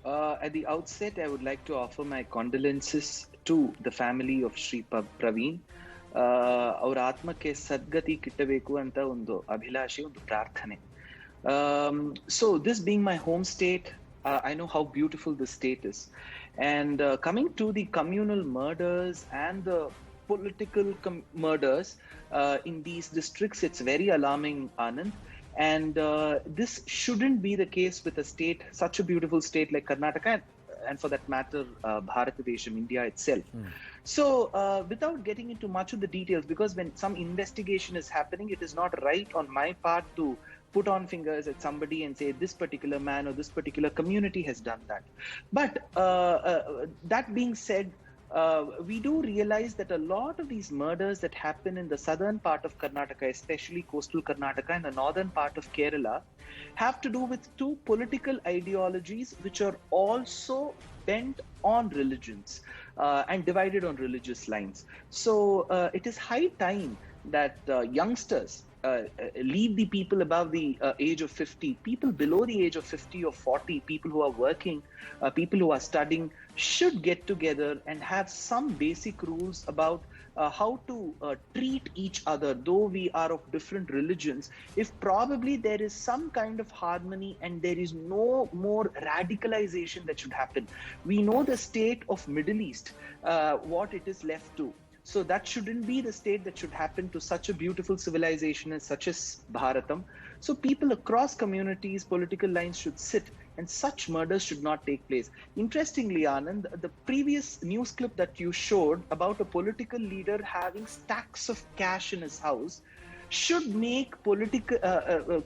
At the outset, I would like to offer my condolences to the family of Shri Praveen. ಅವ್ರ ಆತ್ಮಕ್ಕೆ ಸದ್ಗತಿ ಕಿಟ್ಟಬೇಕು ಅಂತ ಒಂದು ಅಭಿಲಾಷೆ, ಒಂದು ಪ್ರಾರ್ಥನೆ. So this being my home state, I know how beautiful this state is. And coming to the communal murders and the political murders in these districts, it's very alarming, Anand. And this shouldn't be the case with a state, such a beautiful state like Karnataka, and for that matter, Bharatadesham, India itself. So, without getting into much of the details, because when some investigation is happening, it is not right on my part to put on fingers at somebody and say this particular man or this particular community has done that. But that being said, we do realize that a lot of these murders that happen in the southern part of Karnataka, especially coastal Karnataka and the northern part of Kerala, have to do with two political ideologies which are also bent on religions and divided on religious lines. So it is high time that youngsters leave the people above the age of 50, people below the age of 50 or 40, people who are working, people who are studying, should get together and have some basic rules about how to treat each other, though we are of different religions. If probably there is some kind of harmony and there is no more radicalization that should happen. We know the state of Middle East, what it is left to. So that shouldn't be the state that should happen to such a beautiful civilization as such as Bharatam. So people across communities, political lines should sit, and such murders should not take place. Interestingly, Anand, the previous news clip that you showed about a political leader having stacks of cash in his house should make political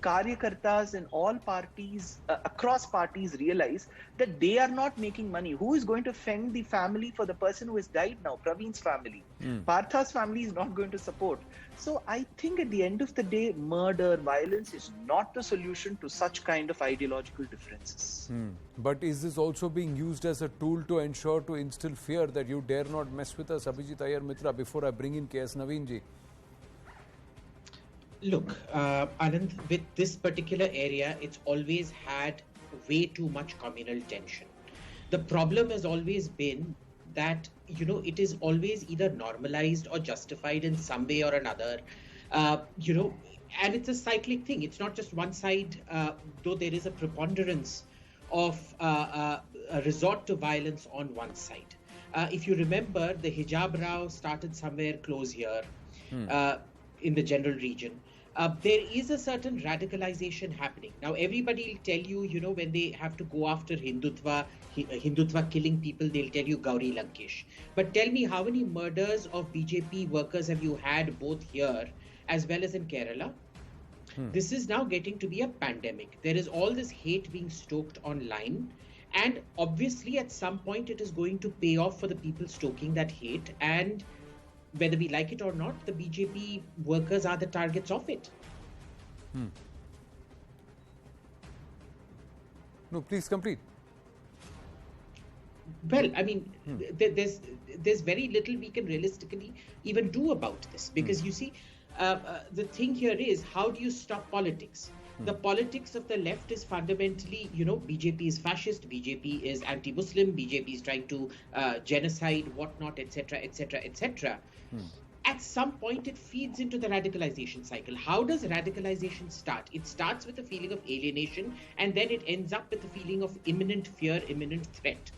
karyakartas in all parties, across parties, realize that they are not making money. Who is going to fend the family for the person who has died now? Praveen's family. Partha's family is not going to support. So I think at the end of the day, murder, violence is not the solution to such kind of ideological differences. But is this also being used as a tool to ensure, to instill fear that you dare not mess with us? Abhijit Iyer Mitra, before I bring in KS Naveen ji. Look, Anand, with this particular area, it's always had way too much communal tension. The problem has always been that, it is always either normalized or justified in some way or another, and it's a cyclic thing. It's not just one side, though there is a preponderance of a resort to violence on one side. If you remember, the hijab row started somewhere close here, in the general region. There is a certain radicalization happening. Now, everybody will tell you, when they have to go after Hindutva killing people, they'll tell you Gauri Lankesh. But tell me, how many murders of BJP workers have you had both here as well as in Kerala? This is now getting to be a pandemic. There is all this hate being stoked online. And obviously, at some point, it is going to pay off for the people stoking that hate. And whether we like it or not, the BJP workers are the targets of it. No, please complete. Well, I mean, there's very little we can realistically even do about this, because you see, the thing here is, how do you stop politics? The politics of the left is fundamentally, BJP is fascist, BJP is anti-Muslim, BJP is trying to genocide, whatnot, etc., etc., etc. At some point, it feeds into the radicalization cycle. How does radicalization start? It starts with a feeling of alienation, and then it ends up with a feeling of imminent fear, imminent threat.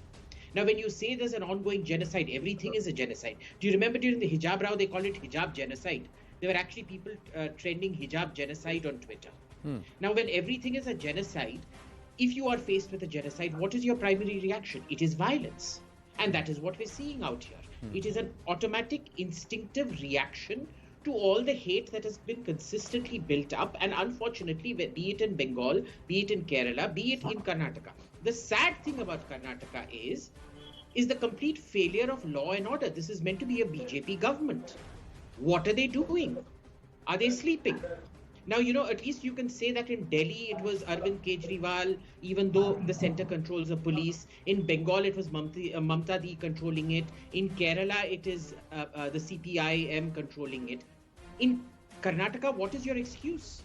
Now, when you say there's an ongoing genocide, everything is a genocide. Do you remember during the hijab row, they called it hijab genocide? There were actually people trending hijab genocide on Twitter. Now, when everything is a genocide, if you are faced with a genocide, what is your primary reaction? It is violence. And that is what we're seeing out here. It is an automatic, instinctive reaction to all the hate that has been consistently built up. And unfortunately, be it in Bengal, be it in Kerala, be it in Karnataka. The sad thing about Karnataka is the complete failure of law and order. This is meant to be a BJP government. What are they doing? Are they sleeping? Now, at least you can say that in Delhi, it was Arvind Kejriwal, even though the center controls the police. In Bengal, it was Mamta Di controlling it. In Kerala, it is the CPIM controlling it. In Karnataka, what is your excuse?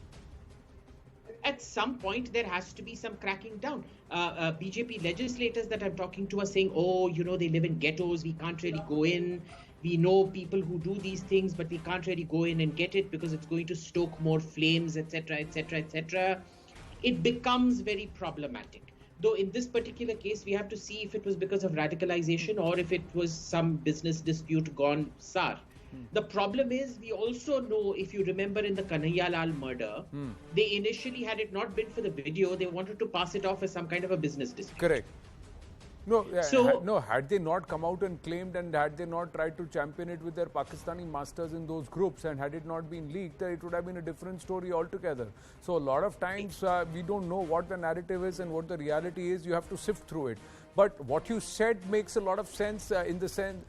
at some point there has to be some cracking down. BJP legislators that I'm talking to are saying, oh, you know, they live in ghettos, we can't really go in. We know people who do these things, but we can't really go in and get it because it's going to stoke more flames, etc., etc., etc. It becomes very problematic. Though in this particular case, we have to see if it was because of radicalization or if it was some business dispute gone sour. The problem is, we also know, if you remember in the Kanhaiya Lal murder, they initially, had it not been for the video, they wanted to pass it off as some kind of a business dispute. Correct. No, So, had they not come out and claimed, and had they not tried to champion it with their Pakistani masters in those groups, and had it not been leaked, it would have been a different story altogether. So a lot of times we don't know what the narrative is and what the reality is. You have to sift through it. But what you said makes a lot of sense in the sense